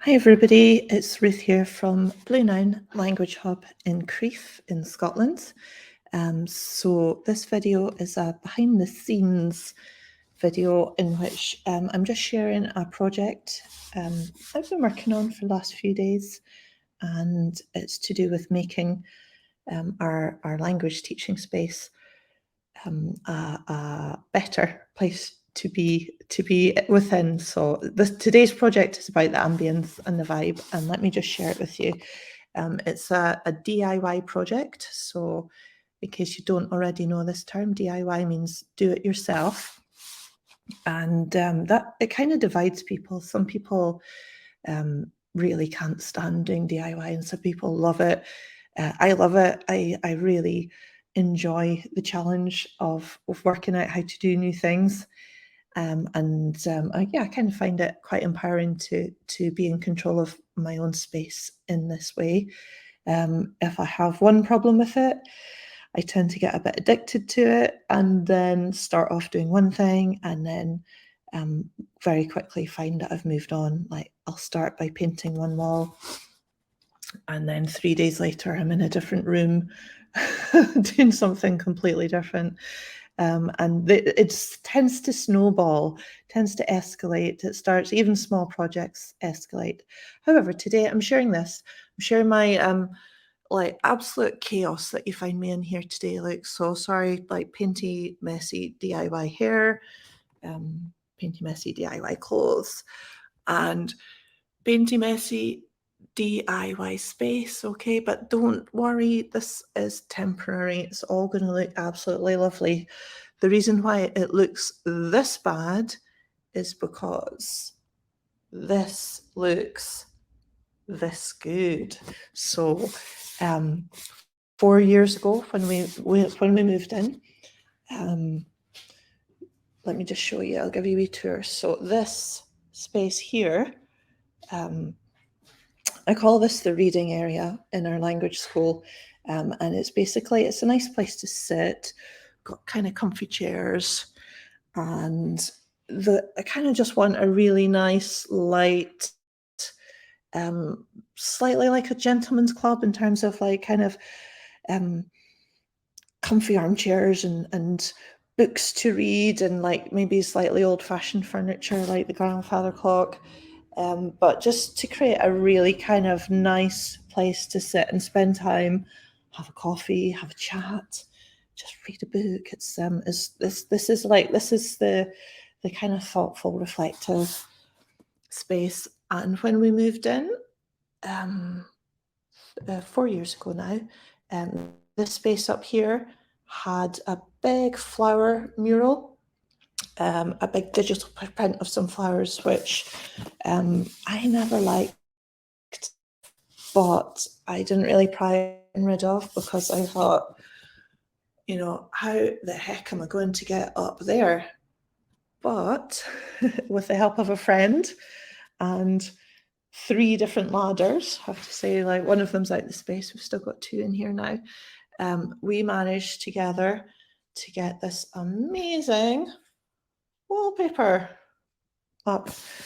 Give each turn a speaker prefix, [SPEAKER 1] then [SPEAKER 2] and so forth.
[SPEAKER 1] Hi everybody, it's Ruth here from Blue Noun Language Hub in Crieff in Scotland. So this video is a behind the scenes video in which I'm just sharing a project I've been working on for the last few days, and it's to do with making our language teaching space a better place to be within. So today's project is about the ambience and the vibe, and let me just share it with you. It's a DIY project. So in case you don't already know this term, DIY means do it yourself. And that it kind of divides people. Some people really can't stand doing DIY, and some people love it. I love it. I really enjoy the challenge of working out how to do new things. Yeah, I kind of find it quite empowering to be in control of my own space in this way. If I have one problem with it, I tend to get a bit addicted to it and then start off doing one thing and then very quickly find that I've moved on. Like I'll start by painting one wall and then 3 days later I'm in a different room doing something completely different. It tends to snowball, tends to escalate. It starts, even small projects escalate. However, today I'm sharing my like absolute chaos that you find me in here today. Like, so sorry, like painty, messy DIY hair, painty, messy DIY clothes, and painty, messy DIY space. Okay, but don't worry, this is temporary. It's all going to look absolutely lovely. The reason why it looks this bad is because this looks this good. So 4 years ago when we moved in, let me just show you. I'll give you a tour. So this space here, I call this the reading area in our language school, and it's a nice place to sit. Got kind of comfy chairs, and I kind of just want a really nice light, slightly like a gentleman's club in terms of like kind of comfy armchairs and books to read, and like maybe slightly old-fashioned furniture like the grandfather clock, but just to create a really kind of nice place to sit and spend time, have a coffee, have a chat, just read a book. This is the kind of thoughtful, reflective space. And when we moved in 4 years ago now, this space up here had a big flower mural, a big digital print of some flowers, which I never liked, but I didn't really pry rid of because I thought, you know, how the heck am I going to get up there? But with the help of a friend and 3 different ladders, I have to say, like one of them's out the space. We've still got 2 in here now. We managed together to get this amazing wallpaper up.